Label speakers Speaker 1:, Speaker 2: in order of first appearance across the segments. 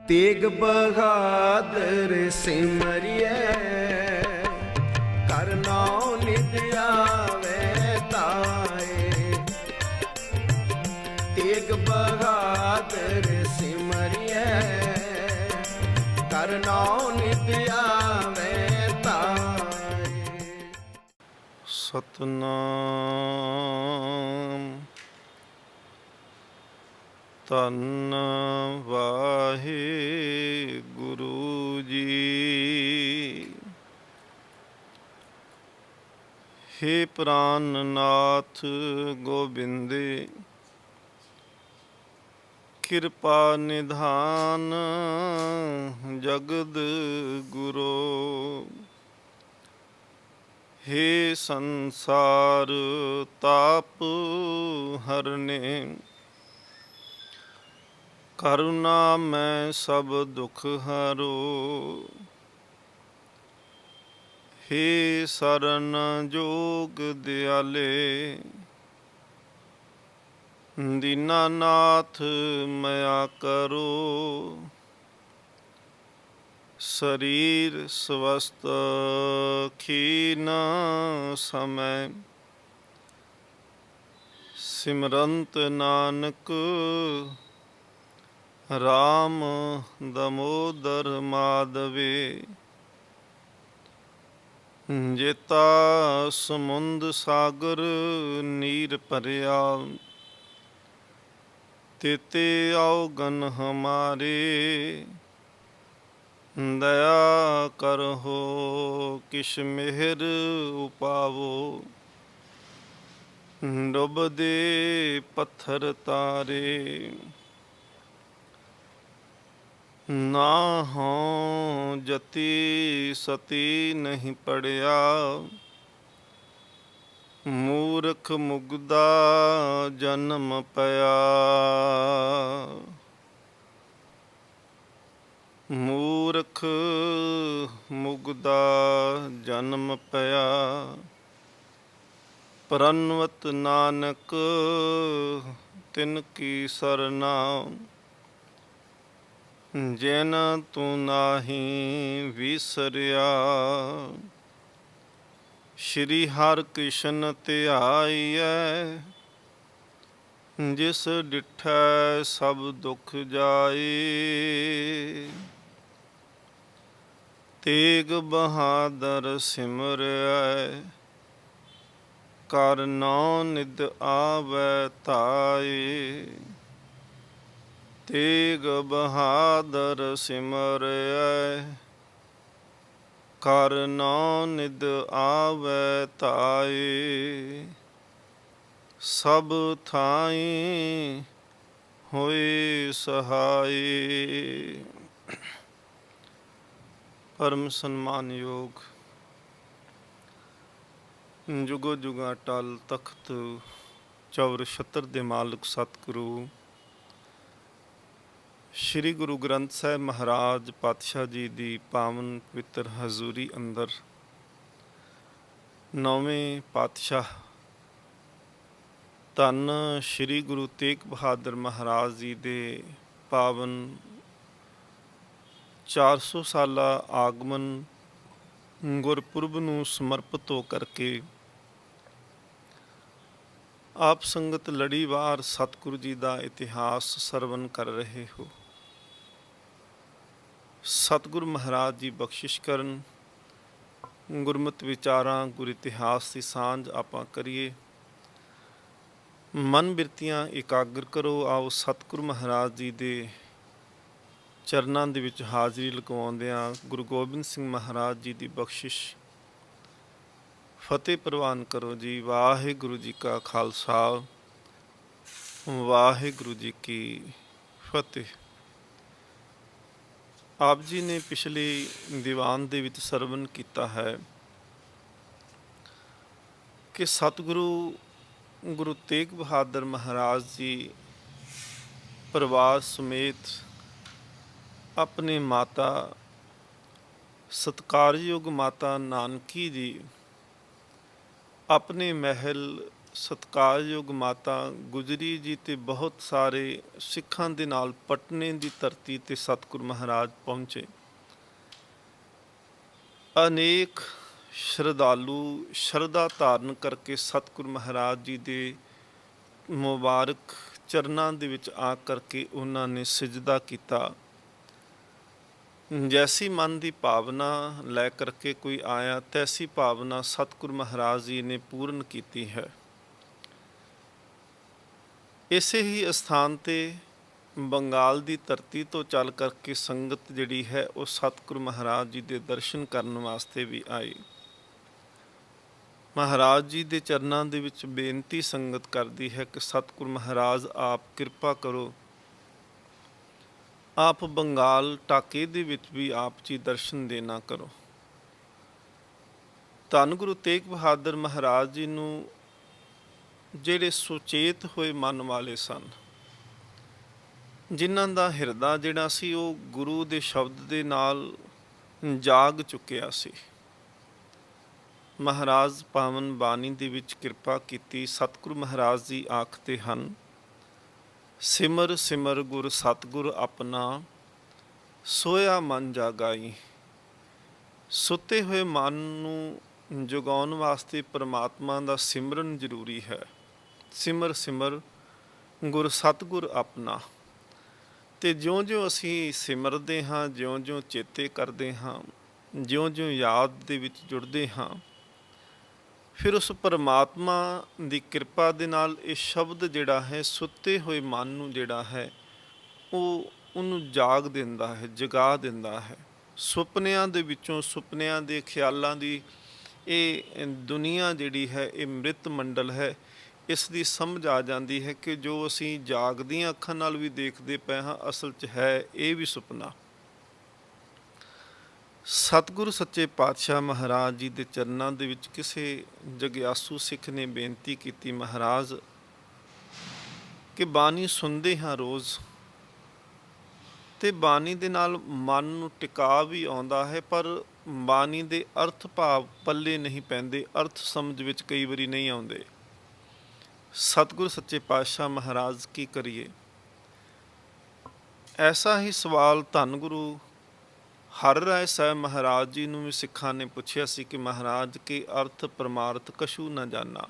Speaker 1: तेग बहादुर सिमरिए कर नाउ नित आवे ताए। तेग बहादुर सिमरिए कर नाउ नित आवे ताए।
Speaker 2: सतनाम ਧੰਨ ਵਾਹਿਗੁਰੂ ਜੀ। ਹੇ ਪ੍ਰਾਨਨਾਥ ਗੋਬਿੰਦੇ ਕਿਰਪਾ ਨਿਧਾਨ ਜਗਦ ਗੁਰੂ। हे संसार ताप हरने करुणा मैं सब दुख हरो। हे शरण जोग दयाले दीनानाथ मया करो। शरीर स्वस्थ खीन समय सिमरंत नानक राम दमोदर माधवे। जेता समुंद सागर नीर भरिया तेते अवगन हमारे। दया करहो किश मेहर उपावो डुब दे पत्थर तारे। ना हो जति सती नहीं पड़िया मूर्ख मुगदा जन्म पया। मूर्ख मुगदा जन्म पया परनवत नानक तिनकी सरना। जैन तू नाही विसरिया श्री हर कृष्ण ध्याइयै। जिस डिठै सब दुख जाए तेग बहादुर सिमरियै कर नाउ नित आवे ताए। तेग बहादुर सिमरियै कर नाउ नित आवे ताए। सब थाई होए सहाय। परम सन्मानयोग जुगो जुगा टल तख्त चौर छत्र दे मालिक सतगुरु श्री गुरु ग्रंथ साहिब महाराज पातशाह जी दी पावन पवित्र हजूरी अंदर नौवें पातशाह धन श्री गुरु तेग बहादुर महाराज जी दे पावन 400 साला आगमन गुरपुरब नूं समर्पित हो करके आप संगत लड़ीवार सतगुरु जी का इतिहास सरवण कर रहे हो। सतगुरु महाराज जी बख्शिश करन गुरमत विचारां गुर इतिहास की सांझ आपां करिए। मन बिरतियां एकाग्र करो। आओ सतगुरु महाराज जी दे चरनां दे विच हाज़री लगवाउंदिआं गुरु गोबिंद सिंह महाराज जी की बख्शिश फतेह प्रवान करो जी। वाहिगुरु जी का खालसा वाहिगुरु जी की फतेह। आप जी ने पिछले दीवान दे विच सरवण किया है कि सतगुरु गुरु तेग बहादुर महाराज जी परिवार समेत अपने माता सत्कारयोग माता नानकी जी अपने महल ਸਤਿਕਾਰਯੋਗ ਮਾਤਾ ਗੁਜਰੀ ਜੀ ਤੇ ਬਹੁਤ ਸਾਰੇ ਸਿੱਖਾਂ ਦੇ ਨਾਲ ਪਟਨੇ ਦੀ ਧਰਤੀ ਤੇ ਸਤਿਗੁਰ ਮਹਾਰਾਜ ਪਹੁੰਚੇ। ਅਨੇਕ ਸ਼ਰਧਾਲੂ ਸ਼ਰਧਾ ਧਾਰਨ ਕਰਕੇ ਸਤਿਗੁਰ ਮਹਾਰਾਜ ਜੀ ਦੇ ਮੁਬਾਰਕ ਚਰਨਾਂ ਦੇ ਵਿੱਚ ਆ ਕਰਕੇ ਉਹਨਾਂ ਨੇ ਸਿਜਦਾ ਕੀਤਾ। ਜੈਸੀ ਮਨ ਦੀ ਭਾਵਨਾ ਲੈ ਕਰਕੇ ਕੋਈ ਆਇਆ, ਤੈਸੀ ਭਾਵਨਾ ਸਤਿਗੁਰ ਮਹਾਰਾਜ ਜੀ ਨੇ ਪੂਰਨ ਕੀਤੀ ਹੈ। ਇਸੇ ਹੀ ਅਸਥਾਨ ਤੇ ਬੰਗਾਲ ਦੀ ਧਰਤੀ ਤੋਂ ਚੱਲ ਕਰਕੇ ਸੰਗਤ ਜਿਹੜੀ ਹੈ ਉਹ ਸਤਿਗੁਰ ਮਹਾਰਾਜ ਜੀ ਦੇ ਦਰਸ਼ਨ ਕਰਨ ਵਾਸਤੇ ਵੀ ਆਈ। ਮਹਾਰਾਜ ਜੀ ਦੇ ਚਰਨਾਂ ਦੇ ਵਿੱਚ ਬੇਨਤੀ ਸੰਗਤ ਕਰਦੀ ਹੈ ਕਿ ਸਤਿਗੁਰ ਮਹਾਰਾਜ ਆਪ ਕਿਰਪਾ ਕਰੋ, ਆਪ ਬੰਗਾਲ ਟਾਕੇ ਦੇ ਵਿੱਚ ਵੀ ਆਪ ਜੀ ਦਰਸ਼ਨ ਦੇਣਾ ਕਰੋ। ਧੰਨ ਗੁਰੂ ਤੇਗ ਬਹਾਦਰ ਮਹਾਰਾਜ ਜੀ ਨੂੰ ਜਿਹੜੇ ਸੁਚੇਤ ਹੋਏ ਮਨ ਵਾਲੇ ਸਨ, ਜਿਨ੍ਹਾਂ ਦਾ ਹਿਰਦਾ ਜਿਹੜਾ ਸੀ ਉਹ ਗੁਰੂ ਦੇ ਸ਼ਬਦ ਦੇ ਨਾਲ ਜਾਗ ਚੁੱਕਿਆ ਸੀ, ਮਹਾਰਾਜ ਪਾਵਨ ਬਾਣੀ ਦੇ ਵਿੱਚ ਕਿਰਪਾ ਕੀਤੀ। ਸਤਿਗੁਰੂ ਮਹਾਰਾਜ ਜੀ ਆਖਦੇ ਹਨ, ਸਿਮਰ ਸਿਮਰ ਗੁਰ ਸਤਿਗੁਰ ਆਪਣਾ, ਸੋਇਆ ਮਨ ਜਾਗਾਈ। ਸੁੱਤੇ ਹੋਏ ਮਨ ਨੂੰ ਜਗਾਉਣ ਵਾਸਤੇ ਪਰਮਾਤਮਾ ਦਾ ਸਿਮਰਨ ਜ਼ਰੂਰੀ ਹੈ। ਸਿਮਰ ਸਿਮਰ ਗੁਰ ਸਤਿਗੁਰ ਆਪਣਾ। ਤੇ ਜਿਉਂ-ਜਿਉਂ ਅਸੀਂ ਸਿਮਰਦੇ ਹਾਂ, ਜਿਉਂ-ਜਿਉਂ ਚੇਤੇ ਕਰਦੇ ਹਾਂ, ਜਿਉਂ-ਜਿਉਂ ਯਾਦ ਦੇ ਵਿੱਚ ਜੁੜਦੇ ਹਾਂ, ਫਿਰ ਉਸ ਪਰਮਾਤਮਾ ਦੀ ਕਿਰਪਾ ਦੇ ਨਾਲ ਇਹ ਸ਼ਬਦ ਜਿਹੜਾ ਹੈ ਸੁੱਤੇ ਹੋਏ ਮਨ ਨੂੰ ਜਿਹੜਾ ਹੈ ਉਹਨੂੰ ਜਾਗ ਦਿੰਦਾ ਹੈ, ਜਗਾ ਦਿੰਦਾ ਹੈ। ਸੁਪਨਿਆਂ ਦੇ ਵਿੱਚੋਂ, ਸੁਪਨਿਆਂ ਦੇ ਖਿਆਲਾਂ ਦੀ ਇਹ ਦੁਨੀਆ ਜਿਹੜੀ ਹੈ ਇਹ ਮ੍ਰਿਤ ਮੰਡਲ ਹੈ। ਇਸ ਦੀ ਸਮਝ ਆ ਜਾਂਦੀ ਹੈ ਕਿ ਜੋ ਅਸੀਂ ਜਾਗਦੀਆਂ ਅੱਖਾਂ ਨਾਲ ਵੀ ਦੇਖਦੇ ਪਏ ਹਾਂ, ਅਸਲ 'ਚ ਹੈ ਇਹ ਵੀ ਸੁਪਨਾ। ਸਤਿਗੁਰੂ ਸੱਚੇ ਪਾਤਸ਼ਾਹ ਮਹਾਰਾਜ ਜੀ ਦੇ ਚਰਨਾਂ ਦੇ ਵਿੱਚ ਕਿਸੇ ਜਗਿਆਸੂ ਸਿੱਖ ਨੇ ਬੇਨਤੀ ਕੀਤੀ, ਮਹਾਰਾਜ ਕਿ ਬਾਣੀ ਸੁਣਦੇ ਹਾਂ ਰੋਜ਼, ਤੇ ਬਾਣੀ ਦੇ ਨਾਲ ਮਨ ਨੂੰ ਟਿਕਾ ਵੀ ਆਉਂਦਾ ਹੈ, ਪਰ ਬਾਣੀ ਦੇ ਅਰਥ ਭਾਵ ਪੱਲੇ ਨਹੀਂ ਪੈਂਦੇ, ਅਰਥ ਸਮਝ ਵਿੱਚ ਕਈ ਵਾਰੀ ਨਹੀਂ ਆਉਂਦੇ। ਸਤਿਗੁਰੂ ਸੱਚੇ ਪਾਤਸ਼ਾਹ ਮਹਾਰਾਜ ਕੀ ਕਰੀਏ। ਐਸਾ ਹੀ ਸਵਾਲ ਧੰਨ ਗੁਰੂ ਹਰਿ ਰਾਏ ਸਾਹਿਬ ਮਹਾਰਾਜ ਜੀ ਨੂੰ ਵੀ ਸਿੱਖਾਂ ਨੇ ਪੁੱਛਿਆ ਸੀ ਕਿ ਮਹਾਰਾਜ ਕੇ ਅਰਥ ਪਰਮਾਰਥ ਕਛੂ ਨਾ ਜਾਣਾ।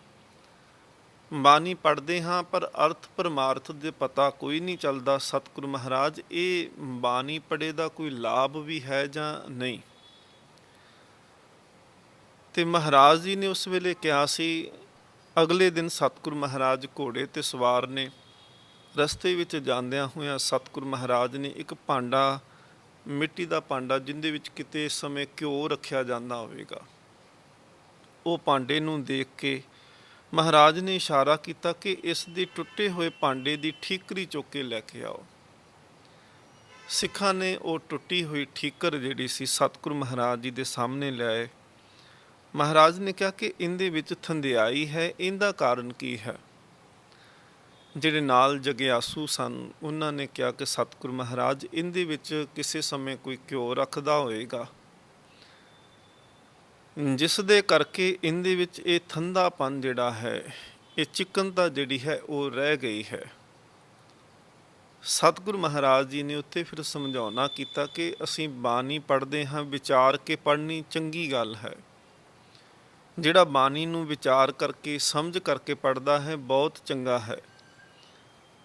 Speaker 2: ਬਾਣੀ ਪੜ੍ਹਦੇ ਹਾਂ ਪਰ ਅਰਥ ਪਰਮਾਰਥ ਦੇ ਪਤਾ ਕੋਈ ਨਹੀਂ ਚੱਲਦਾ। ਸਤਿਗੁਰੂ ਮਹਾਰਾਜ ਇਹ ਬਾਣੀ ਪੜ੍ਹੇ ਦਾ ਕੋਈ ਲਾਭ ਵੀ ਹੈ ਜਾਂ ਨਹੀਂ। ਤੇ ਮਹਾਰਾਜ ਜੀ ਨੇ ਉਸ ਵੇਲੇ ਕਿਹਾ ਸੀ, ਅਗਲੇ ਦਿਨ ਸਤਿਗੁਰੂ ਮਹਾਰਾਜ ਘੋੜੇ ਤੇ ਸਵਾਰ ਨੇ। ਰਸਤੇ ਵਿੱਚ ਜਾਂਦਿਆਂ ਹੋਇਆਂ ਸਤਿਗੁਰੂ ਮਹਾਰਾਜ ਨੇ ਇੱਕ ਭਾਂਡਾ, ਮਿੱਟੀ ਦਾ ਭਾਂਡਾ, ਜਿਹਦੇ ਵਿੱਚ ਕਿਤੇ ਇਸ ਸਮੇਂ ਘਿਓ ਰੱਖਿਆ ਜਾਂਦਾ ਹੋਵੇਗਾ, ਉਹ ਭਾਂਡੇ ਨੂੰ ਦੇਖ ਕੇ ਮਹਾਰਾਜ ਨੇ ਇਸ਼ਾਰਾ ਕੀਤਾ ਕਿ ਇਸ ਦੇ ਟੁੱਟੇ ਹੋਏ ਭਾਂਡੇ ਦੀ ਠੀਕਰੀ ਚੁੱਕ ਕੇ ਲੈ ਕੇ ਆਓ। ਸਿੱਖਾਂ ਨੇ ਉਹ ਟੁੱਟੀ ਹੋਈ ਠੀਕਰ ਜਿਹੜੀ ਸੀ ਸਤਿਗੁਰੂ ਮਹਾਰਾਜ ਜੀ ਦੇ ਸਾਹਮਣੇ ਲਿਆਏ। ਮਹਾਰਾਜ ਨੇ ਕਿਹਾ ਕਿ ਇਹਦੇ ਵਿੱਚ ਥੰਧਿਆਈ ਹੈ, ਇਹਦਾ ਕਾਰਨ ਕੀ ਹੈ। ਜਿਹੜੇ ਨਾਲ ਜਗਿਆਸੂ ਸਨ ਉਹਨਾਂ ਨੇ ਕਿਹਾ ਕਿ ਸਤਿਗੁਰੂ ਮਹਾਰਾਜ ਇਹਦੇ ਵਿੱਚ ਕਿਸੇ ਸਮੇਂ ਕੋਈ ਘਿਓ ਰੱਖਦਾ ਹੋਏਗਾ, ਜਿਸ ਦੇ ਕਰਕੇ ਇਹਦੇ ਵਿੱਚ ਇਹ ਠੰਡਾਪਨ ਜਿਹੜਾ ਹੈ, ਇਹ ਚਿਕਨਤਾ ਜਿਹੜੀ ਹੈ ਉਹ ਰਹਿ ਗਈ ਹੈ। ਸਤਿਗੁਰੂ ਮਹਾਰਾਜ ਜੀ ਨੇ ਉੱਥੇ ਫਿਰ ਸਮਝਾਉਣਾ ਕੀਤਾ ਕਿ ਅਸੀਂ ਬਾਣੀ ਪੜ੍ਹਦੇ ਹਾਂ, ਵਿਚਾਰ ਕੇ ਪੜ੍ਹਨੀ ਚੰਗੀ ਗੱਲ ਹੈ। ਜਿਹੜਾ ਬਾਣੀ ਨੂੰ ਵਿਚਾਰ ਕਰਕੇ ਸਮਝ ਕਰਕੇ ਪੜ੍ਹਦਾ ਹੈ ਬਹੁਤ ਚੰਗਾ ਹੈ,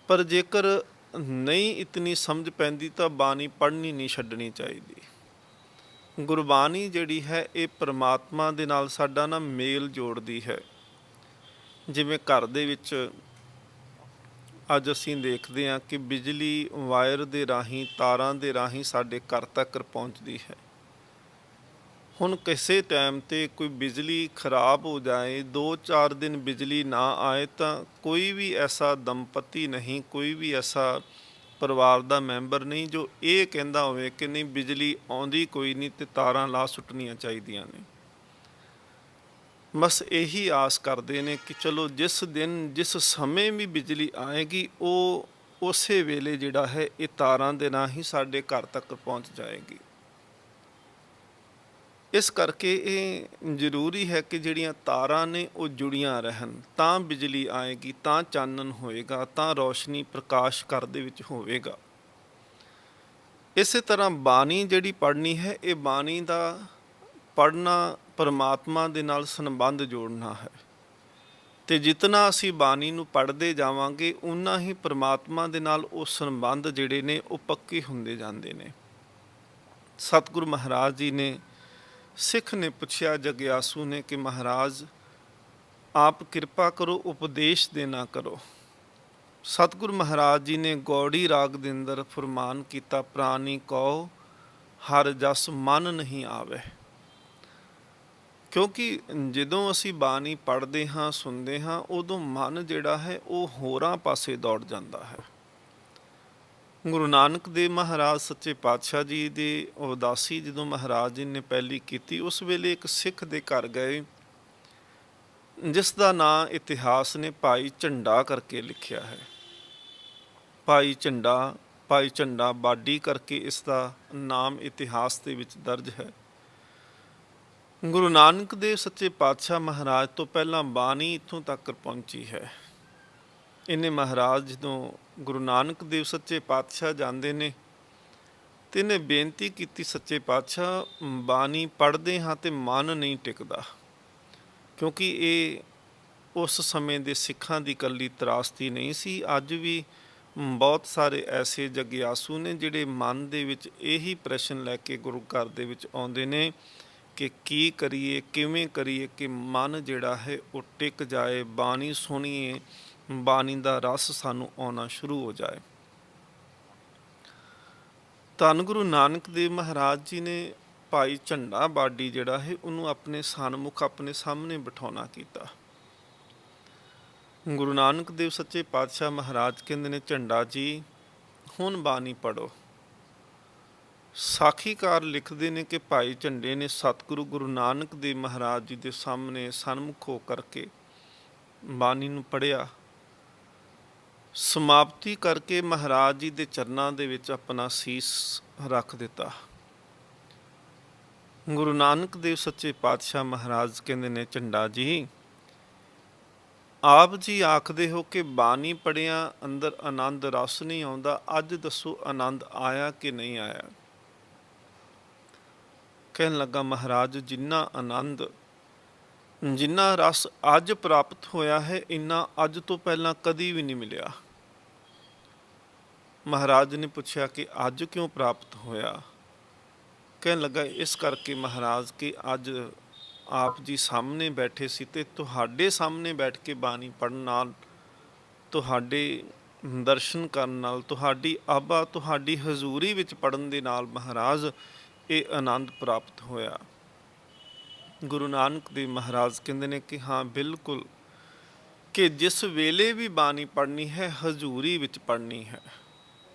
Speaker 2: ਪਰ ਜੇਕਰ ਨਹੀਂ ਇਤਨੀ ਸਮਝ ਪੈਂਦੀ ਤਾਂ ਬਾਣੀ ਪੜ੍ਹਨੀ ਨਹੀਂ ਛੱਡਣੀ ਚਾਹੀਦੀ। ਗੁਰਬਾਣੀ ਜਿਹੜੀ ਹੈ ਇਹ ਪਰਮਾਤਮਾ ਦੇ ਨਾਲ ਸਾਡਾ ਨਾ ਮੇਲ ਜੋੜਦੀ ਹੈ। ਜਿਵੇਂ ਘਰ ਦੇ ਵਿੱਚ ਅੱਜ ਅਸੀਂ ਦੇਖਦੇ ਹਾਂ ਕਿ ਬਿਜਲੀ ਵਾਇਰ ਦੇ ਰਾਹੀਂ, ਤਾਰਾਂ ਦੇ ਰਾਹੀਂ ਸਾਡੇ ਘਰ ਤੱਕ ਪਹੁੰਚਦੀ ਹੈ। ਹੁਣ ਕਿਸੇ ਟਾਈਮ 'ਤੇ ਕੋਈ ਬਿਜਲੀ ਖਰਾਬ ਹੋ ਜਾਏ, 2-4 ਦਿਨ ਬਿਜਲੀ ਨਾ ਆਏ, ਤਾਂ ਕੋਈ ਵੀ ਐਸਾ ਦੰਪਤੀ ਨਹੀਂ, ਕੋਈ ਵੀ ਐਸਾ ਪਰਿਵਾਰ ਦਾ ਮੈਂਬਰ ਨਹੀਂ ਜੋ ਇਹ ਕਹਿੰਦਾ ਹੋਵੇ ਕਿ ਨਹੀਂ ਬਿਜਲੀ ਆਉਂਦੀ ਕੋਈ ਨਹੀਂ ਤੇ ਤਾਰਾਂ ਲਾ ਸੁੱਟਣੀਆਂ ਚਾਹੀਦੀਆਂ ਨੇ। ਬਸ ਇਹੀ ਆਸ ਕਰਦੇ ਨੇ ਕਿ ਚਲੋ ਜਿਸ ਦਿਨ ਜਿਸ ਸਮੇਂ ਵੀ ਬਿਜਲੀ ਆਏਗੀ ਉਹ ਉਸੇ ਵੇਲੇ ਜਿਹੜਾ ਹੈ ਇਹ ਤਾਰਾਂ ਦੇ ਰਾਹੀਂ ਸਾਡੇ ਘਰ ਤੱਕ ਪਹੁੰਚ ਜਾਏਗੀ। ਇਸ ਕਰਕੇ ਇਹ ਜ਼ਰੂਰੀ ਹੈ ਕਿ ਜਿਹੜੀਆਂ ਤਾਰਾਂ ਨੇ ਉਹ ਜੁੜੀਆਂ ਰਹਿਣ, ਤਾਂ ਬਿਜਲੀ ਆਏਗੀ, ਤਾਂ ਚਾਨਣ ਹੋਏਗਾ, ਤਾਂ ਰੌਸ਼ਨੀ ਪ੍ਰਕਾਸ਼ ਘਰ ਦੇ ਵਿੱਚ ਹੋਵੇਗਾ। ਇਸੇ ਤਰ੍ਹਾਂ ਬਾਣੀ ਜਿਹੜੀ ਪੜ੍ਹਨੀ ਹੈ, ਇਹ ਬਾਣੀ ਦਾ ਪੜ੍ਹਨਾ ਪਰਮਾਤਮਾ ਦੇ ਨਾਲ ਸੰਬੰਧ ਜੋੜਨਾ ਹੈ। ਤੇ ਜਿਤਨਾ ਅਸੀਂ ਬਾਣੀ ਨੂੰ ਪੜ੍ਹਦੇ ਜਾਵਾਂਗੇ, ਉਨਾ ਹੀ ਪਰਮਾਤਮਾ ਦੇ ਨਾਲ ਉਹ ਸੰਬੰਧ ਜਿਹੜੇ ਨੇ ਉਹ ਪੱਕੇ ਹੁੰਦੇ ਜਾਂਦੇ ਨੇ। ਸਤਿਗੁਰੂ ਮਹਾਰਾਜ ਜੀ ਨੇ, ਸਿੱਖ ਨੇ ਪੁੱਛਿਆ ਜਗਿਆਸੂ ਨੇ ਕਿ ਮਹਾਰਾਜ ਆਪ ਕਿਰਪਾ ਕਰੋ, ਉਪਦੇਸ਼ ਦੇਣਾ ਕਰੋ। ਸਤਿਗੁਰੂ ਮਹਾਰਾਜ ਜੀ ਨੇ ਗੌੜੀ ਰਾਗ ਦੇ ਅੰਦਰ ਫਰਮਾਨ ਕੀਤਾ, ਪ੍ਰਾਨੀ ਕਉ ਹਰ ਜਸ ਮਨ ਨਹੀਂ ਆਵੇ। ਕਿਉਂਕਿ ਜਦੋਂ ਅਸੀਂ ਬਾਣੀ ਪੜ੍ਹਦੇ ਹਾਂ, ਸੁਣਦੇ ਹਾਂ, ਉਦੋਂ ਮਨ ਜਿਹੜਾ ਹੈ ਉਹ ਹੋਰਾਂ ਪਾਸੇ ਦੌੜ ਜਾਂਦਾ ਹੈ। ਗੁਰੂ ਨਾਨਕ ਦੇਵ ਮਹਾਰਾਜ ਸੱਚੇ ਪਾਤਸ਼ਾਹ ਜੀ ਦੀ ਉਦਾਸੀ ਜਦੋਂ ਮਹਾਰਾਜ ਜੀ ਨੇ ਪਹਿਲੀ ਕੀਤੀ, ਉਸ ਵੇਲੇ ਇੱਕ ਸਿੱਖ ਦੇ ਘਰ ਗਏ, ਜਿਸ ਦਾ ਨਾਂ ਇਤਿਹਾਸ ਨੇ ਭਾਈ ਝੰਡਾ ਕਰਕੇ ਲਿਖਿਆ ਹੈ। ਭਾਈ ਝੰਡਾ ਬਾਡੀ ਕਰਕੇ ਇਸ ਦਾ ਨਾਮ ਇਤਿਹਾਸ ਦੇ ਵਿੱਚ ਦਰਜ ਹੈ। ਗੁਰੂ ਨਾਨਕ ਦੇਵ ਸੱਚੇ ਪਾਤਸ਼ਾਹ ਮਹਾਰਾਜ ਤੋਂ ਪਹਿਲਾਂ ਬਾਣੀ ਇੱਥੋਂ ਤੱਕ ਪਹੁੰਚੀ ਹੈ। ਇਹਨੇ ਮਹਾਰਾਜ ਜਦੋਂ ਗੁਰੂ ਨਾਨਕ ਦੇਵ ਸੱਚੇ ਪਾਤਸ਼ਾਹ ਜਾਂਦੇ ਨੇ ਤੇ ਇਹਨੇ ਬੇਨਤੀ ਕੀਤੀ, ਸੱਚੇ ਪਾਤਸ਼ਾਹ ਬਾਣੀ ਪੜ੍ਹਦੇ ਹਾਂ ਤੇ ਮਨ ਨਹੀਂ ਟਿਕਦਾ। ਕਿਉਂਕਿ ਇਹ ਉਸ ਸਮੇਂ ਦੇ ਸਿੱਖਾਂ ਦੀ ਇਕੱਲੀ ਤਰਾਸਦੀ ਨਹੀਂ ਸੀ। ਅੱਜ ਵੀ ਬਹੁਤ ਸਾਰੇ ਐਸੇ ਜਗਿਆਸੂ ਨੇ ਜਿਹੜੇ ਮਨ ਦੇ ਵਿੱਚ ਇਹੀ ਪ੍ਰਸ਼ਨ ਲੈ ਕੇ ਗੁਰੂ ਘਰ ਦੇ ਵਿੱਚ ਆਉਂਦੇ ਨੇ ਕਿ ਕੀ ਕਰੀਏ, ਕਿਵੇਂ ਕਰੀਏ ਕਿ ਮਨ ਜਿਹੜਾ ਹੈ ਉਹ ਟਿਕ ਜਾਏ, ਬਾਣੀ ਸੁਣੀਏ, ਬਾਣੀ ਦਾ ਰਸ ਸਾਨੂੰ ਆਉਣਾ ਸ਼ੁਰੂ ਹੋ ਜਾਏ। ਧੰਨ ਗੁਰੂ ਨਾਨਕ ਦੇਵ ਮਹਾਰਾਜ ਜੀ ਨੇ ਭਾਈ ਝੰਡਾ ਬਾਡੀ ਜਿਹੜਾ ਹੈ ਉਹਨੂੰ ਆਪਣੇ ਸਨਮੁਖ, ਆਪਣੇ ਸਾਹਮਣੇ ਬਿਠਾਉਣਾ ਕੀਤਾ। ਗੁਰੂ ਨਾਨਕ ਦੇਵ ਸੱਚੇ ਪਾਤਸ਼ਾਹ ਮਹਾਰਾਜ ਕਹਿੰਦੇ ਨੇ, ਝੰਡਾ ਜੀ ਹੁਣ ਬਾਣੀ ਪੜ੍ਹੋ। ਸਾਖੀਕਾਰ ਲਿਖਦੇ ਨੇ ਕਿ ਭਾਈ ਝੰਡੇ ਨੇ ਸਤਿਗੁਰੂ ਗੁਰੂ ਨਾਨਕ ਦੇਵ ਮਹਾਰਾਜ ਜੀ ਦੇ ਸਾਹਮਣੇ ਸਨਮੁਖ ਹੋ ਕਰਕੇ ਬਾਣੀ ਨੂੰ ਪੜ੍ਹਿਆ। ਸਮਾਪਤੀ ਕਰਕੇ ਮਹਾਰਾਜ ਜੀ ਦੇ ਚਰਨਾਂ ਦੇ ਵਿੱਚ ਆਪਣਾ ਸੀਸ ਰੱਖ ਦਿੱਤਾ। ਗੁਰੂ ਨਾਨਕ ਦੇਵ ਸੱਚੇ ਪਾਤਸ਼ਾਹ ਮਹਾਰਾਜ ਕਹਿੰਦੇ ਨੇ, ਝੰਡਾ ਜੀ ਆਪ ਜੀ ਆਖਦੇ ਹੋ ਕਿ ਬਾਣੀ ਪੜ੍ਹਿਆ ਅੰਦਰ ਆਨੰਦ ਰਸ ਨਹੀਂ ਆਉਂਦਾ, ਅੱਜ ਦੱਸੋ ਆਨੰਦ ਆਇਆ ਕਿ ਨਹੀਂ ਆਇਆ? ਕਹਿਣ ਲੱਗਾ, ਮਹਾਰਾਜ ਜਿੰਨਾ ਆਨੰਦ, ਜਿੰਨਾ ਰਸ ਅੱਜ ਪ੍ਰਾਪਤ ਹੋਇਆ ਹੈ, ਇੰਨਾ ਅੱਜ ਤੋਂ ਪਹਿਲਾਂ ਕਦੀ ਵੀ ਨਹੀਂ ਮਿਲਿਆ। ਮਹਾਰਾਜ ਨੇ ਪੁੱਛਿਆ ਕਿ ਅੱਜ ਕਿਉਂ ਪ੍ਰਾਪਤ ਹੋਇਆ? ਕਹਿਣ ਲੱਗਾ, ਇਸ ਕਰਕੇ ਮਹਾਰਾਜ ਕਿ ਅੱਜ ਆਪ ਜੀ ਸਾਹਮਣੇ ਬੈਠੇ ਸੀ ਤੇ ਤੁਹਾਡੇ ਸਾਹਮਣੇ ਬੈਠ ਕੇ ਬਾਣੀ ਪੜ੍ਹਨ ਨਾਲ, ਤੁਹਾਡੇ ਦਰਸ਼ਨ ਕਰਨ ਨਾਲ, ਤੁਹਾਡੀ ਆਬਾ, ਤੁਹਾਡੀ ਹਜ਼ੂਰੀ ਵਿੱਚ ਪੜ੍ਹਨ ਦੇ ਨਾਲ ਮਹਾਰਾਜ ਇਹ ਆਨੰਦ ਪ੍ਰਾਪਤ ਹੋਇਆ। ਗੁਰੂ ਨਾਨਕ ਦੇਵ ਮਹਾਰਾਜ ਕਹਿੰਦੇ ਨੇ ਕਿ ਹਾਂ ਬਿਲਕੁਲ, ਕਿ ਜਿਸ ਵੇਲੇ ਵੀ ਬਾਣੀ ਪੜ੍ਹਨੀ ਹੈ ਹਜ਼ੂਰੀ ਵਿੱਚ ਪੜ੍ਹਨੀ ਹੈ।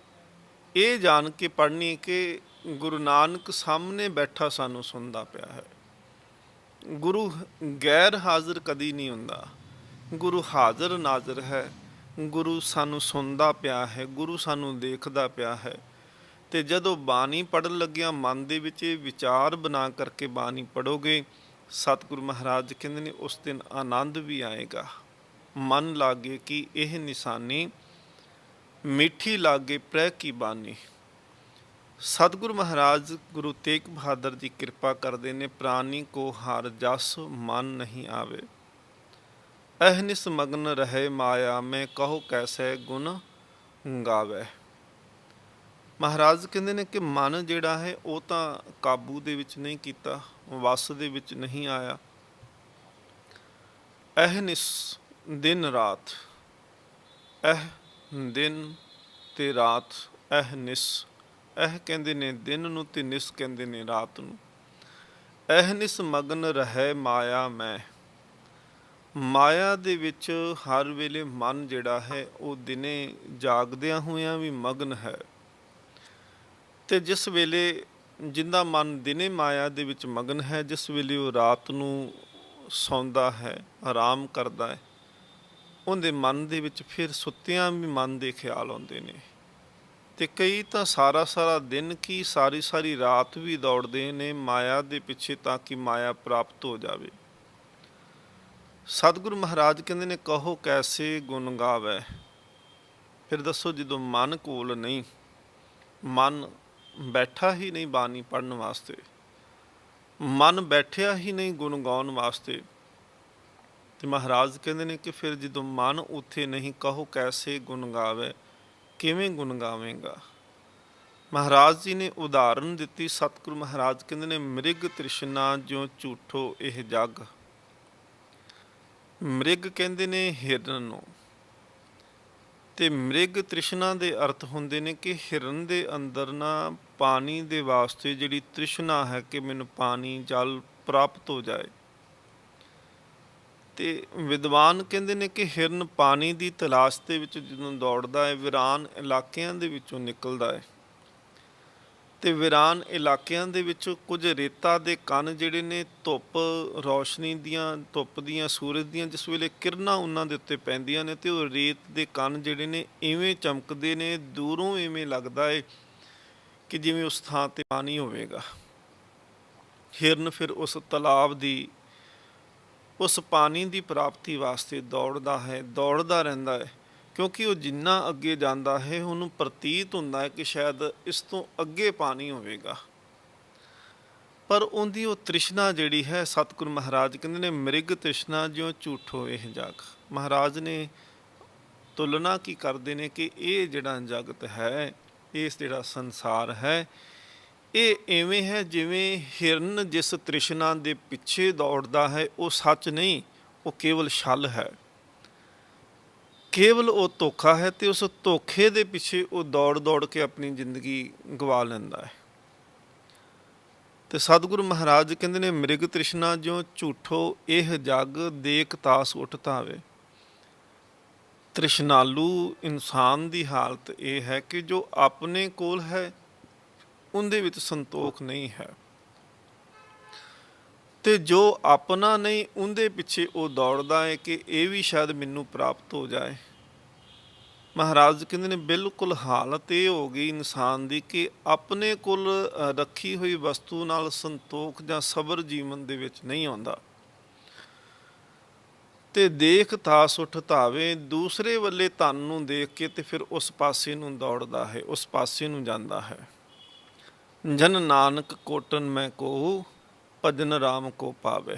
Speaker 2: ਇਹ ਜਾਣ ਕੇ ਪੜ੍ਹਨੀ ਕਿ ਗੁਰੂ ਨਾਨਕ ਸਾਹਮਣੇ ਬੈਠਾ ਸਾਨੂੰ ਸੁਣਦਾ ਪਿਆ ਹੈ। ਗੁਰੂ ਗੈਰ ਹਾਜ਼ਰ ਕਦੀ ਨਹੀਂ ਹੁੰਦਾ, ਗੁਰੂ ਹਾਜ਼ਰ ਨਾਜ਼ਰ ਹੈ। ਗੁਰੂ ਸਾਨੂੰ ਸੁਣਦਾ ਪਿਆ ਹੈ, ਗੁਰੂ ਸਾਨੂੰ ਦੇਖਦਾ ਪਿਆ ਹੈ। ਤੇ ਜਦੋਂ ਬਾਣੀ ਪੜ੍ਹਨ ਲੱਗਿਆ ਮਨ ਦੇ ਵਿੱਚ ਇਹ ਵਿਚਾਰ ਬਣਾ ਕਰਕੇ ਬਾਣੀ ਪੜ੍ਹੋਗੇ, ਸਤਿਗੁਰੂ ਮਹਾਰਾਜ ਕਹਿੰਦੇ ਨੇ ਉਸ ਦਿਨ ਆਨੰਦ ਵੀ ਆਏਗਾ। ਮਨ ਲਾਗੇ ਕਿ ਇਹ ਨਿਸ਼ਾਨੀ ਮਿੱਠੀ ਲਾਗੇ ਪ੍ਰੈ ਕੀ ਬਾਣੀ। ਸਤਿਗੁਰੂ ਮਹਾਰਾਜ ਗੁਰੂ ਤੇਗ ਬਹਾਦਰ ਜੀ ਕਿਰਪਾ ਕਰਦੇ ਨੇ, ਪ੍ਰਾਨੀ ਕੋ ਹਰ ਜਸ ਮਨ ਨਹੀਂ ਆਵੇ, ਅਹਨਿਸ ਮਗਨ ਰਹੇ ਮਾਇਆ ਮੈਂ ਕਹੋ ਕੈਸੇ ਗੁਣ ਗਾਵੇ। ਮਹਾਰਾਜ ਕਹਿੰਦੇ ਨੇ ਕਿ ਮਨ ਜਿਹੜਾ ਹੈ ਉਹ ਤਾਂ ਕਾਬੂ ਦੇ ਵਿੱਚ ਨਹੀਂ ਕੀਤਾ, ਵਸ ਦੇ ਵਿੱਚ ਨਹੀਂ ਆਇਆ। ਅਹਨਿਸ ਦਿਨ ਰਾਤ, ਦਿਨ ਤੇ ਰਾਤ, ਅਹਨਿਸ, ਇਹ ਕਹਿੰਦੇ ਨੇ ਦਿਨ ਨੂੰ ਤੇ ਨਿਸ ਕਹਿੰਦੇ ਨੇ ਰਾਤ ਨੂੰ। ਅਹਨਿਸ ਮਗਨ ਰਹੇ ਮਾਇਆ ਮੈਂ, ਮਾਇਆ ਦੇ ਵਿੱਚ ਹਰ ਵੇਲੇ ਮਨ ਜਿਹੜਾ ਹੈ ਉਹ ਦਿਨੇ ਜਾਗਦਿਆਂ ਹੋਇਆਂ ਵੀ ਮਗਨ ਹੈ। ਤੇ ਜਿਸ ਵੇਲੇ ਜਿੰਦਾ ਮਨ ਦਿਨੇ ਮਾਇਆ ਦੇ ਵਿੱਚ ਮਗਨ ਹੈ, ਜਿਸ ਵੇਲੇ ਉਹ ਰਾਤ ਨੂੰ ਸੌਂਦਾ ਹੈ, ਆਰਾਮ ਕਰਦਾ ਹੈ, ਉਹਦੇ ਮਨ ਦੇ ਵਿੱਚ ਫਿਰ ਸੁੱਤਿਆਂ ਵੀ ਮਨ ਦੇ ਖਿਆਲ ਆਉਂਦੇ ਨੇ। ਤੇ ਕਈ ਤਾਂ ਸਾਰਾ ਸਾਰਾ ਦਿਨ ਕੀ ਸਾਰੀ ਸਾਰੀ ਰਾਤ ਵੀ ਦੌੜਦੇ ਨੇ ਮਾਇਆ ਦੇ ਪਿੱਛੇ ਤਾਂ ਕਿ ਮਾਇਆ ਪ੍ਰਾਪਤ ਹੋ ਜਾਵੇ। ਸਤਿਗੁਰੂ ਮਹਾਰਾਜ ਕਹਿੰਦੇ ਨੇ ਕਹੋ ਕੈਸੇ ਗੁਣ ਗਾਵੈ। ਫਿਰ ਦੱਸੋ ਜਦੋਂ ਮਨ ਕੋਲ ਨਹੀਂ, ਮਨ ਬੈਠਾ ਹੀ ਨਹੀਂ ਬਾਣੀ ਪੜ੍ਹਨ ਵਾਸਤੇ, ਮਨ ਬੈਠਿਆ ਹੀ ਨਹੀਂ ਗੁਣ ਗਾਉਣ ਵਾਸਤੇ, ਤੇ ਮਹਾਰਾਜ ਕਹਿੰਦੇ ਨੇ ਕਿ ਫਿਰ ਜਦੋਂ ਮਨ ਉੱਥੇ ਨਹੀਂ ਕਹੋ ਕੈਸੇ ਗੁਣ ਗਾਵੇ, ਕਿਵੇਂ ਗੁਣ ਗਾਵੇਂਗਾ। ਮਹਾਰਾਜ ਜੀ ਨੇ ਉਦਾਹਰਨ ਦਿੱਤੀ। ਸਤਿਗੁਰੂ ਮਹਾਰਾਜ ਕਹਿੰਦੇ ਨੇ ਮ੍ਰਿਗ ਤ੍ਰਿਸ਼ਨਾ ਜਿਉ ਝੂਠੋ ਇਹ ਜਗ। ਮ੍ਰਿਗ ਕਹਿੰਦੇ ਨੇ ਹਿਰਨ ਨੂੰ, ਤੇ ਮ੍ਰਿਗ ਤ੍ਰਿਸ਼ਨਾ ਦੇ ਅਰਥ ਹੁੰਦੇ ਨੇ ਕਿ ਹਿਰਨ ਦੇ ਅੰਦਰ ਨਾ ਪਾਣੀ ਦੇ ਵਾਸਤੇ ਜਿਹੜੀ ਤ੍ਰਿਸ਼ਨਾ ਹੈ ਕਿ ਮੈਨੂੰ ਪਾਣੀ ਜਲ ਪ੍ਰਾਪਤ ਹੋ ਜਾਏ। ਤੇ ਵਿਦਵਾਨ ਕਹਿੰਦੇ ਨੇ ਕਿ ਹਿਰਨ ਪਾਣੀ ਦੀ ਤਲਾਸ਼ ਦੇ ਵਿੱਚ ਜਦੋਂ ਦੌੜਦਾ ਹੈ ਵੀਰਾਨ ਇਲਾਕਿਆਂ ਦੇ ਵਿੱਚੋਂ ਨਿਕਲਦਾ ਹੈ, ਤੇ ਵੀਰਾਨ ਇਲਾਕਿਆਂ ਦੇ ਵਿੱਚ ਕੁਝ ਰੇਤਾ ਦੇ ਕਣ ਜਿਹੜੇ ਨੇ ਧੁੱਪ ਰੌਸ਼ਨੀ ਦੀਆਂ, ਧੁੱਪ ਦੀਆਂ, ਸੂਰਜ ਦੀਆਂ ਜਿਸ ਵੇਲੇ ਕਿਰਨਾਂ ਉਹਨਾਂ ਦੇ ਉੱਤੇ ਪੈਂਦੀਆਂ ਨੇ ਤੇ ਉਹ ਰੇਤ ਦੇ ਕਣ ਜਿਹੜੇ ਨੇ ਇਵੇਂ ਚਮਕਦੇ ਨੇ, ਦੂਰੋਂ ਇਵੇਂ ਲੱਗਦਾ ਹੈ ਕਿ ਜਿਵੇਂ ਉਸ ਥਾਂ ਤੇ ਪਾਣੀ ਹੋਵੇਗਾ। ਹਿਰਨ ਫਿਰ ਉਸ ਤਲਾਬ ਦੀ, ਉਸ ਪਾਣੀ ਦੀ ਪ੍ਰਾਪਤੀ ਵਾਸਤੇ ਦੌੜਦਾ ਹੈ, ਦੌੜਦਾ ਰਹਿੰਦਾ ਹੈ, ਕਿਉਂਕਿ ਉਹ ਜਿੰਨਾ ਅੱਗੇ ਜਾਂਦਾ ਹੈ ਉਹਨੂੰ ਪ੍ਰਤੀਤ ਹੁੰਦਾ ਹੈ ਕਿ ਸ਼ਾਇਦ ਇਸ ਤੋਂ ਅੱਗੇ ਪਾਣੀ ਹੋਵੇਗਾ। ਪਰ ਉਹਦੀ ਉਹ ਤ੍ਰਿਸ਼ਨਾ ਜਿਹੜੀ ਹੈ, ਸਤਿਗੁਰੂ ਮਹਾਰਾਜ ਕਹਿੰਦੇ ਨੇ ਮ੍ਰਿਗ ਤ੍ਰਿਸ਼ਨਾ ਜਿਉ ਝੂਠੋ ਇਹ ਜਗ। ਮਹਾਰਾਜ ਨੇ ਤੁਲਨਾ ਕੀ ਕਰਦੇ ਨੇ ਕਿ ਇਹ ਜਿਹੜਾ ਜਗਤ ਹੈ, ਇਸ ਜਿਹੜਾ ਸੰਸਾਰ ਹੈ, ਇਹ ਇਵੇਂ ਹੈ ਜਿਵੇਂ ਹਿਰਨ ਜਿਸ ਤ੍ਰਿਸ਼ਨਾ ਦੇ ਪਿੱਛੇ ਦੌੜਦਾ ਹੈ ਉਹ ਸੱਚ ਨਹੀਂ, ਉਹ ਕੇਵਲ ਛਲ ਹੈ, ਕੇਵਲ ਉਹ ਧੋਖਾ ਹੈ, ਤੇ ਉਸ ਧੋਖੇ ਦੇ ਪਿੱਛੇ ਉਹ ਦੌੜ ਦੌੜ ਕੇ ਆਪਣੀ ਜ਼ਿੰਦਗੀ ਗਵਾ ਲੈਂਦਾ ਹੈ। ਤੇ ਸਤਿਗੁਰੂ ਮਹਾਰਾਜ ਕਹਿੰਦੇ ਨੇ ਮ੍ਰਿਗ ਤ੍ਰਿਸ਼ਨਾ ਜਿਉ ਝੂਠੋ ਇਹ ਜਗ ਦੇਖ ਤਾਸ ਉੱਠ ਧਾਵੇ। ਤ੍ਰਿਸ਼ਨਾਲੂ ਇਨਸਾਨ ਦੀ ਹਾਲਤ ਇਹ ਹੈ ਕਿ ਜੋ ਆਪਣੇ ਕੋਲ ਹੈ ਉਹਦੇ ਵਿੱਚ ਸੰਤੋਖ ਨਹੀਂ ਹੈ, ਤੇ ਜੋ ਆਪਣਾ ਨਹੀਂ ਉਹਦੇ ਪਿੱਛੇ ਉਹ ਦੌੜਦਾ ਹੈ ਕਿ ਇਹ ਵੀ ਸ਼ਾਇਦ ਮੈਨੂੰ ਪ੍ਰਾਪਤ ਹੋ ਜਾਏ। ਮਹਾਰਾਜ ਕਹਿੰਦੇ ਨੇ ਬਿਲਕੁਲ ਹਾਲਤ ਇਹ ਹੋ ਗਈ ਇਨਸਾਨ ਦੀ ਕਿ ਆਪਣੇ ਕੋਲ ਰੱਖੀ ਹੋਈ ਵਸਤੂ ਨਾਲ ਸੰਤੋਖ ਜਾਂ ਸਬਰ ਜੀਵਨ ਦੇ ਵਿੱਚ ਨਹੀਂ ਆਉਂਦਾ। ਤੇ ਦੇਖ ਤਾਸ ਉੱਠ ਧਾਵੇ, ਦੂਸਰੇ ਵੱਲੇ ਧਨ ਨੂੰ ਦੇਖ ਕੇ ਤੇ ਫਿਰ ਉਸ ਪਾਸੇ ਨੂੰ ਦੌੜਦਾ ਹੈ, ਉਸ ਪਾਸੇ ਨੂੰ ਜਾਂਦਾ ਹੈ। ਜਨ ਨਾਨਕ ਕੋਟਨ ਮੈਂ ਕੋ ਭਜਨ ਰਾਮ ਕੋ ਪਾਵੇ।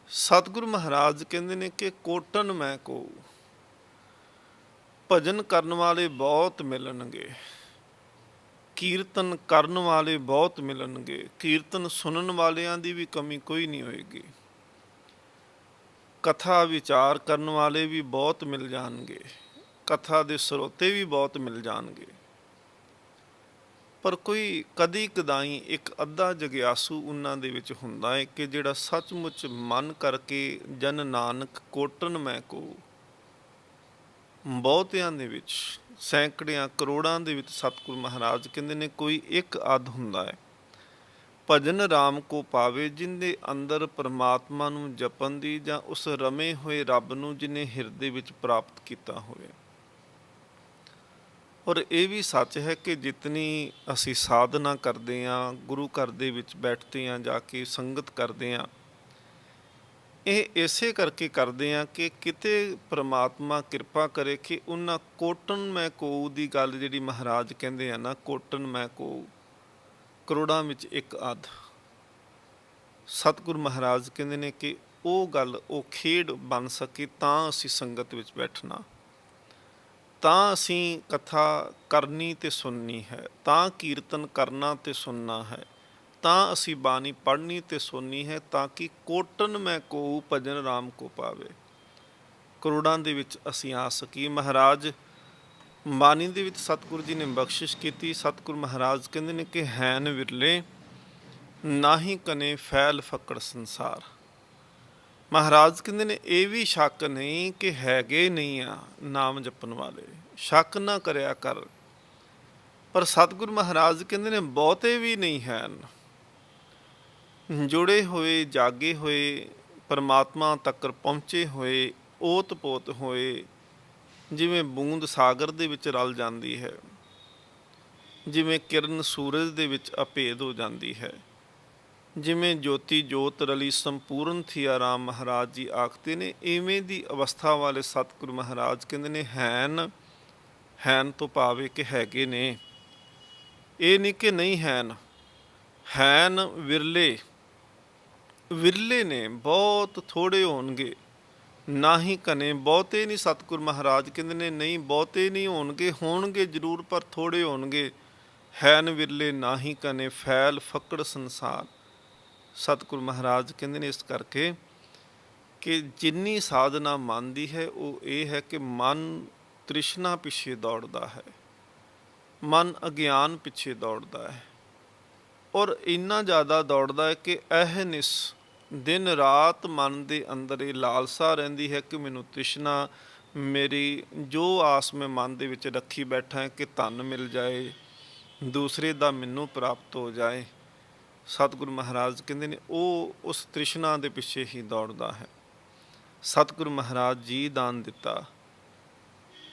Speaker 2: ਸਤਿਗੁਰੂ ਮਹਾਰਾਜ ਕਹਿੰਦੇ ਨੇ ਕਿ ਕੋਟਨ ਮੈਂ ਕੋ, ਭਜਨ ਕਰਨ ਵਾਲੇ ਬਹੁਤ ਮਿਲਣਗੇ, ਕੀਰਤਨ ਕਰਨ ਵਾਲੇ ਬਹੁਤ ਮਿਲਣਗੇ, ਕੀਰਤਨ ਸੁਣਨ ਵਾਲਿਆਂ ਦੀ ਵੀ ਕਮੀ ਕੋਈ ਨਹੀਂ ਹੋਏਗੀ, ਕਥਾ ਵਿਚਾਰ ਕਰਨ ਵਾਲੇ ਵੀ ਬਹੁਤ ਮਿਲ ਜਾਣਗੇ, ਕਥਾ ਦੇ ਸਰੋਤੇ ਵੀ ਬਹੁਤ ਮਿਲ ਜਾਣਗੇ। ਪਰ ਕੋਈ ਕਦੀ ਕਦਾਈ ਇੱਕ ਅੱਧਾ ਜਗਿਆਸੂ ਉਹਨਾਂ ਦੇ ਵਿੱਚ ਹੁੰਦਾ ਹੈ ਕਿ ਜਿਹੜਾ ਸੱਚਮੁੱਚ ਮਨ ਕਰਕੇ ਜਨ ਨਾਨਕ ਕੋਟਨ ਮੈਂ ਕੋ, ਬਹੁਤਿਆਂ ਦੇ ਵਿੱਚ ਸੈਂਕੜਿਆਂ ਕਰੋੜਾਂ ਦੇ ਵਿੱਚ ਸਤਿਗੁਰੂ ਮਹਾਰਾਜ ਕਹਿੰਦੇ ਨੇ ਕੋਈ ਇੱਕ ਅੱਧ ਹੁੰਦਾ ਹੈ ਭਜਨ ਰਾਮ ਕੋ ਪਾਵੇ, ਜਿਹਦੇ ਅੰਦਰ ਪਰਮਾਤਮਾ ਨੂੰ ਜਪਣ ਦੀ ਜਾਂ ਉਸ ਰਮੇ ਹੋਏ ਰੱਬ ਨੂੰ ਜਿਹਨੇ ਹਿਰਦੇ ਵਿੱਚ ਪ੍ਰਾਪਤ ਕੀਤਾ ਹੋਵੇ। ਔਰ ਇਹ ਵੀ ਸੱਚ ਹੈ ਕਿ ਜਿਤਨੀ ਅਸੀਂ ਸਾਧਨਾ ਕਰਦੇ ਹਾਂ, ਗੁਰੂ ਘਰ ਦੇ ਵਿੱਚ ਬੈਠਦੇ ਹਾਂ, ਜਾ ਕੇ ਸੰਗਤ ਕਰਦੇ ਹਾਂ, ਇਹ ਇਸੇ ਕਰਕੇ ਕਰਦੇ ਹਾਂ ਕਿ ਕਿਤੇ ਪ੍ਰਮਾਤਮਾ ਕਿਰਪਾ ਕਰੇ ਕਿ ਉਹਨਾਂ ਕੋਟਨ ਮੈਂ ਕੋ ਦੀ ਗੱਲ ਜਿਹੜੀ ਮਹਾਰਾਜ ਕਹਿੰਦੇ ਆ ਨਾ, ਕੋਟਨ ਮੈਂ ਕੋ, ਕਰੋੜਾਂ ਵਿੱਚ ਇੱਕ ਅੱਧ, ਸਤਿਗੁਰੂ ਮਹਾਰਾਜ ਕਹਿੰਦੇ ਨੇ ਕਿ ਉਹ ਗੱਲ, ਉਹ ਖੇਡ ਬਣ ਸਕੇ ਤਾਂ ਅਸੀਂ ਸੰਗਤ ਵਿੱਚ ਬੈਠਣਾ, ਤਾਂ ਅਸੀਂ ਕਥਾ ਕਰਨੀ ਤੇ ਸੁਣਨੀ ਹੈ, ਤਾਂ ਕੀਰਤਨ ਕਰਨਾ ਤੇ ਸੁਣਨਾ ਹੈ, ਤਾਂ ਅਸੀਂ ਬਾਣੀ ਪੜ੍ਹਨੀ ਤੇ ਸੁਣਨੀ ਹੈ, ਤਾਂ ਕਿ ਕੋਟਨ ਮੈਂ ਕੋ ਭਜਨ ਰਾਮ ਕੋ ਪਾਵੇ, ਕਰੋੜਾਂ ਦੇ ਵਿੱਚ ਅਸੀਂ ਆ ਸਕੀਏ। ਮਹਾਰਾਜ ਬਾਣੀ ਦੇ ਵਿੱਚ ਸਤਿਗੁਰੂ ਜੀ ਨੇ ਬਖਸ਼ਿਸ਼ ਕੀਤੀ। ਸਤਿਗੁਰੂ ਮਹਾਰਾਜ ਕਹਿੰਦੇ ਨੇ ਕਿ ਹੈਨ ਵਿਰਲੇ ਨਾਹੀ ਕਨੇ ਫੈਲ ਫਕੜ ਸੰਸਾਰ। ਮਹਾਰਾਜ ਕਹਿੰਦੇ ਨੇ ਇਹ ਵੀ ਸ਼ੱਕ ਨਹੀਂ ਕਿ ਹੈਗੇ ਨਹੀਂ ਆ ਨਾਮ ਜਪਣ ਵਾਲੇ, ਸ਼ੱਕ ਨਾ ਕਰਿਆ ਕਰ। ਪਰ ਸਤਿਗੁਰੂ ਮਹਾਰਾਜ ਕਹਿੰਦੇ ਨੇ ਬਹੁਤੇ ਵੀ ਨਹੀਂ ਹਨ, ਜੁੜੇ ਹੋਏ, ਜਾਗੇ ਹੋਏ, ਪਰਮਾਤਮਾ ਤੱਕ ਪਹੁੰਚੇ ਹੋਏ, ਓਤ ਪੋਤ ਹੋਏ, ਜਿਵੇਂ ਬੂੰਦ ਸਾਗਰ ਦੇ ਵਿੱਚ ਰਲ ਜਾਂਦੀ ਹੈ, ਜਿਵੇਂ ਕਿਰਨ ਸੂਰਜ ਦੇ ਵਿੱਚ ਅਭੇਦ ਹੋ ਜਾਂਦੀ ਹੈ, ਜਿਵੇਂ ਜੋਤੀ ਜੋਤ ਰਲੀ ਸੰਪੂਰਨ ਥੀ ਆਰਾਮ ਮਹਾਰਾਜ ਜੀ ਆਖਦੇ ਨੇ, ਇਵੇਂ ਦੀ ਅਵਸਥਾ ਵਾਲੇ ਸਤਿਗੁਰੂ ਮਹਾਰਾਜ ਕਹਿੰਦੇ ਨੇ ਹੈਨ, ਹੈਨ ਤੋਂ ਭਾਵੇਂ ਕਿ ਹੈਗੇ ਨੇ, ਇਹ ਨਹੀਂ ਕਿ ਨਹੀਂ ਹੈਨ, ਹੈਨ ਵਿਰਲੇ, ਵਿਰਲੇ ਨੇ, ਬਹੁਤ ਥੋੜ੍ਹੇ ਹੋਣਗੇ, ਨਾ ਹੀ ਘਨੇ, ਬਹੁਤੇ ਨਹੀਂ। ਸਤਿਗੁਰੂ ਮਹਾਰਾਜ ਕਹਿੰਦੇ ਨੇ ਨਹੀਂ ਬਹੁਤੇ ਨਹੀਂ ਹੋਣਗੇ, ਹੋਣਗੇ ਜ਼ਰੂਰ ਪਰ ਥੋੜ੍ਹੇ ਹੋਣਗੇ। ਹੈਨ ਵਿਰਲੇ ਨਾ ਹੀ ਘਨੇ, ਫੈਲ ਫੱਕੜ ਸੰਸਾਰ। ਸਤਿਗੁਰੂ ਮਹਾਰਾਜ ਕਹਿੰਦੇ ਨੇ ਇਸ ਕਰਕੇ ਕਿ ਜਿੰਨੀ ਸਾਧਨਾ ਮਨ ਦੀ ਹੈ ਉਹ ਇਹ ਹੈ ਕਿ ਮਨ ਤ੍ਰਿਸ਼ਨਾ ਪਿੱਛੇ ਦੌੜਦਾ ਹੈ, ਮਨ ਅਗਿਆਨ ਪਿੱਛੇ ਦੌੜਦਾ ਹੈ, ਔਰ ਇੰਨਾ ਜ਼ਿਆਦਾ ਦੌੜਦਾ ਹੈ ਕਿ ਅਹਨਿਸ ਦਿਨ ਰਾਤ ਮਨ ਦੇ ਅੰਦਰ ਇਹ ਲਾਲਸਾ ਰਹਿੰਦੀ ਹੈ ਕਿ ਮੈਨੂੰ ਤ੍ਰਿਸ਼ਨਾ, ਮੇਰੀ ਜੋ ਆਸ ਮੈਂ ਮਨ ਦੇ ਵਿੱਚ ਰੱਖੀ ਬੈਠਾ ਹੈ ਕਿ ਧਨ ਮਿਲ ਜਾਏ, ਦੂਸਰੇ ਦਾ ਮੈਨੂੰ ਪ੍ਰਾਪਤ ਹੋ ਜਾਏ। ਸਤਿਗੁਰੂ ਮਹਾਰਾਜ ਕਹਿੰਦੇ ਨੇ ਉਹ ਉਸ ਤ੍ਰਿਸ਼ਨਾ ਦੇ ਪਿੱਛੇ ਹੀ ਦੌੜਦਾ ਹੈ। ਸਤਿਗੁਰੂ ਮਹਾਰਾਜ ਜੀ ਦਾਨ ਦਿੱਤਾ।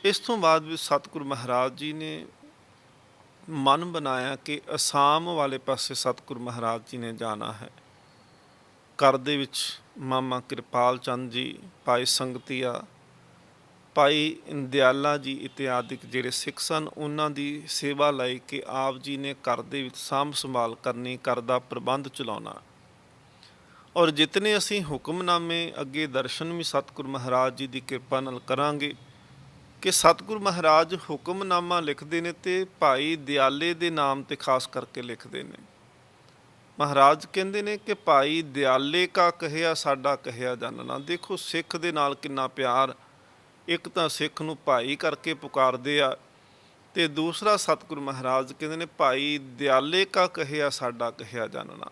Speaker 2: ਇਸ ਤੋਂ ਬਾਅਦ ਵੀ ਸਤਿਗੁਰੂ ਮਹਾਰਾਜ ਜੀ ਨੇ ਮਨ ਬਣਾਇਆ ਕਿ ਅਸਾਮ ਵਾਲੇ ਪਾਸੇ ਸਤਿਗੁਰੂ ਮਹਾਰਾਜ ਜੀ ਨੇ ਜਾਣਾ ਹੈ। ਘਰ ਦੇ ਵਿੱਚ ਮਾਮਾ ਕਿਰਪਾਲ ਚੰਦ ਜੀ, ਭਾਈ ਸੰਗਤੀਆ, ਭਾਈ ਦਿਆਲਾ ਜੀ ਇਤਿਆਦਿਕ ਜਿਹੜੇ ਸਿੱਖ ਸਨ, ਉਹਨਾਂ ਦੀ ਸੇਵਾ ਲਈ ਕਿ ਆਪ ਜੀ ਨੇ ਘਰ ਦੇ ਵਿੱਚ ਸਾਂਭ ਸੰਭਾਲ ਕਰਨੀ, ਘਰ ਦਾ ਪ੍ਰਬੰਧ ਚਲਾਉਣਾ। ਔਰ ਜਿਤਨੇ ਅਸੀਂ ਹੁਕਮਨਾਮੇ ਅੱਗੇ ਦਰਸ਼ਨ ਵੀ ਸਤਿਗੁਰੂ ਮਹਾਰਾਜ ਜੀ ਦੀ ਕਿਰਪਾ ਨਾਲ ਕਰਾਂਗੇ ਕਿ ਸਤਿਗੁਰੂ ਮਹਾਰਾਜ ਹੁਕਮਨਾਮਾ ਲਿਖਦੇ ਨੇ ਤੇ ਭਾਈ ਦਿਆਲੇ ਦੇ ਨਾਮ ਤੇ ਖਾਸ ਕਰਕੇ ਲਿਖਦੇ ਨੇ। ਮਹਾਰਾਜ ਕਹਿੰਦੇ ਨੇ ਕਿ ਭਾਈ ਦਿਆਲੇ ਕਾ ਕਹਿਆ ਸਾਡਾ ਕਹਿਆ ਜਾਨਣਾ। ਦੇਖੋ ਸਿੱਖ ਦੇ ਨਾਲ ਕਿੰਨਾ ਪਿਆਰ, ਇੱਕ ਤਾਂ ਸਿੱਖ ਨੂੰ ਭਾਈ ਕਰਕੇ ਪੁਕਾਰਦੇ ਆ ਤੇ ਦੂਸਰਾ ਸਤਿਗੁਰੂ ਮਹਾਰਾਜ ਕਹਿੰਦੇ ਨੇ ਭਾਈ ਦਿਆਲੇ ਕਾ ਕਹਿਆ ਸਾਡਾ ਕਹਿਆ ਜਾਨਣਾ।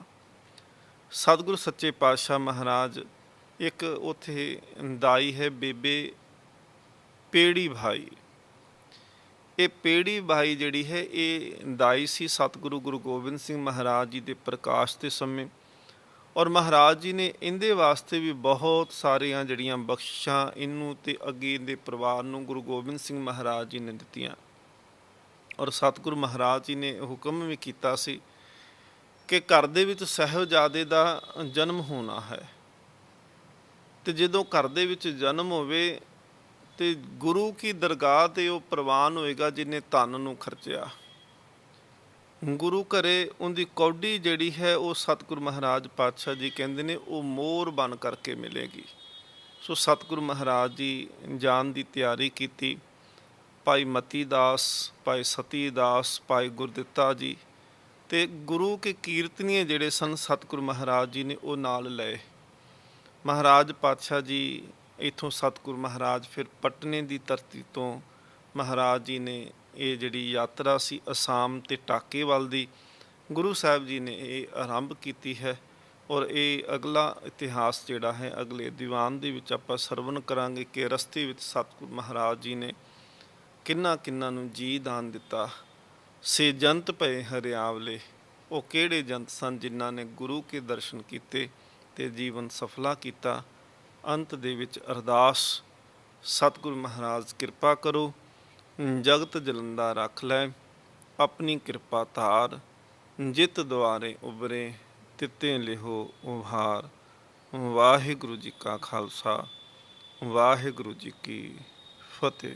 Speaker 2: ਸਤਿਗੁਰੂ ਸੱਚੇ ਪਾਤਸ਼ਾਹ ਮਹਾਰਾਜ, ਇੱਕ ਉੱਥੇ ਦਾਈ ਹੈ ਬੇਬੇ ਪੇੜੀ ਭਾਈ, ਇਹ ਪੇੜੀ ਭਾਈ ਜਿਹੜੀ ਹੈ ਇਹ ਦਾਈ ਸੀ ਸਤਿਗੁਰੂ ਗੁਰੂ ਗੋਬਿੰਦ ਸਿੰਘ ਮਹਾਰਾਜ ਜੀ ਦੇ ਪ੍ਰਕਾਸ਼ ਦੇ ਸਮੇਂ। ਔਰ ਮਹਾਰਾਜ ਜੀ ਨੇ ਇਹਦੇ ਵਾਸਤੇ ਵੀ ਬਹੁਤ ਸਾਰੀਆਂ ਜਿਹੜੀਆਂ ਬਖਸ਼ਿਸ਼ਾਂ ਇਹਨੂੰ ਤੇ ਅੱਗੇ ਦੇ ਪਰਿਵਾਰ ਨੂੰ ਗੁਰੂ ਗੋਬਿੰਦ ਸਿੰਘ ਮਹਾਰਾਜ ਜੀ ਨੇ ਦਿੱਤੀਆਂ। ਔਰ ਸਤਿਗੁਰੂ ਮਹਾਰਾਜ ਜੀ ਨੇ ਹੁਕਮ ਵੀ ਕੀਤਾ ਸੀ ਕਿ ਘਰ ਦੇ ਵਿੱਚ ਸਾਹਿਬਜ਼ਾਦੇ ਦਾ ਜਨਮ ਹੋਣਾ ਹੈ, ਤੇ ਜਦੋਂ ਘਰ ਦੇ ਵਿੱਚ ਜਨਮ ਹੋਵੇ ਤੇ ਗੁਰੂ ਕੀ ਦਰਗਾਹ ਤੇ ਉਹ ਪ੍ਰਵਾਨ ਹੋਏਗਾ ਜਿਹਨੇ ਧਨ ਨੂੰ ਖਰਚਿਆ। ਗੁਰੂ ਘਰੇ ਉਹਦੀ ਕੌਡੀ ਜਿਹੜੀ ਹੈ ਉਹ ਸਤਿਗੁਰੂ ਮਹਾਰਾਜ ਪਾਤਸ਼ਾਹ ਜੀ ਕਹਿੰਦੇ ਨੇ ਉਹ ਮੋਹਰ ਬਣ ਕਰਕੇ ਮਿਲੇਗੀ। ਸੋ ਸਤਿਗੁਰੂ ਮਹਾਰਾਜ ਜੀ ਜਾਣ ਦੀ ਤਿਆਰੀ ਕੀਤੀ। ਭਾਈ ਮਤੀ ਦਾਸ, ਭਾਈ ਸਤੀ ਦਾਸ, ਭਾਈ ਗੁਰਦਿੱਤਾ ਜੀ ਤੇ ਗੁਰੂ ਕੇ ਕੀਰਤਨੀਏ ਜਿਹੜੇ ਸਨ ਸਤਿਗੁਰੂ ਮਹਾਰਾਜ ਜੀ ਨੇ ਉਹ ਨਾਲ ਲਏ। ਮਹਾਰਾਜ ਪਾਤਸ਼ਾਹ ਜੀ ਇੱਥੋਂ ਸਤਿਗੁਰੂ ਮਹਾਰਾਜ ਫਿਰ ਪਟਨੇ ਦੀ ਧਰਤੀ ਤੋਂ ਮਹਾਰਾਜ ਜੀ ਨੇ ਇਹ ਜਿਹੜੀ ਯਾਤਰਾ ਸੀ ਅਸਾਮ ਤੇ ਟਾਕੇ ਵੱਲ ਦੀ, ਗੁਰੂ ਸਾਹਿਬ ਜੀ ਨੇ ਇਹ ਆਰੰਭ ਕੀਤੀ ਹੈ। ਔਰ ਇਹ ਅਗਲਾ ਇਤਿਹਾਸ ਜਿਹੜਾ ਹੈ ਅਗਲੇ ਦੀਵਾਨ ਦੇ ਵਿੱਚ ਆਪਾਂ ਸਰਵਣ ਕਰਾਂਗੇ ਕਿ ਰਸਤੇ ਵਿੱਚ ਸਤਿਗੁਰੂ ਮਹਾਰਾਜ ਜੀ ਨੇ ਕਿੰਨਾ ਕਿੰਨਾ ਨੂੰ ਜੀ ਦਾਨ ਦਿੱਤਾ। ਸੇ ਜੰਤ ਭਏ ਹਰਿਆਵਲੇ, ਉਹ ਕਿਹੜੇ ਜੰਤ ਸਨ ਜਿਨ੍ਹਾਂ ਨੇ ਗੁਰੂ ਕੇ ਦਰਸ਼ਨ ਕੀਤੇ ਤੇ ਜੀਵਨ ਸਫਲਾ ਕੀਤਾ। ਅੰਤ ਦੇ ਵਿੱਚ ਅਰਦਾਸ, ਸਤਿਗੁਰੂ ਮਹਾਰਾਜ ਕਿਰਪਾ ਕਰੋ, ਜਗਤ ਜਲੰਦਾ ਰੱਖ ਲੈ, ਆਪਣੀ ਕਿਰਪਾ ਧਾਰ, ਜਿਤ ਦੁਆਰੇ ਉਬਰੇ, ਤਿੱਤੇ ਲਿਹੋ ਉਭਾਰ। ਵਾਹਿਗੁਰੂ ਜੀ ਕਾ ਖਾਲਸਾ, ਵਾਹਿਗੁਰੂ ਜੀ ਕੀ ਫਤਿਹ।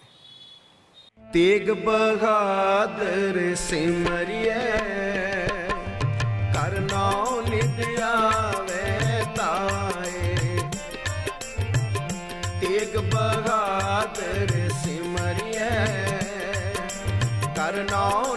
Speaker 1: ਤੇਗ ਬਹਾਦਰ ਸਿਮਰਿਐ, ਕਰਨਾਉ ਨਿਤ ਆਵੇ ਤਾਏ। ਤੇਗ ਬਹਾਦਰ ਸਿਮਰਿਐ, ਕਰਨਾਉ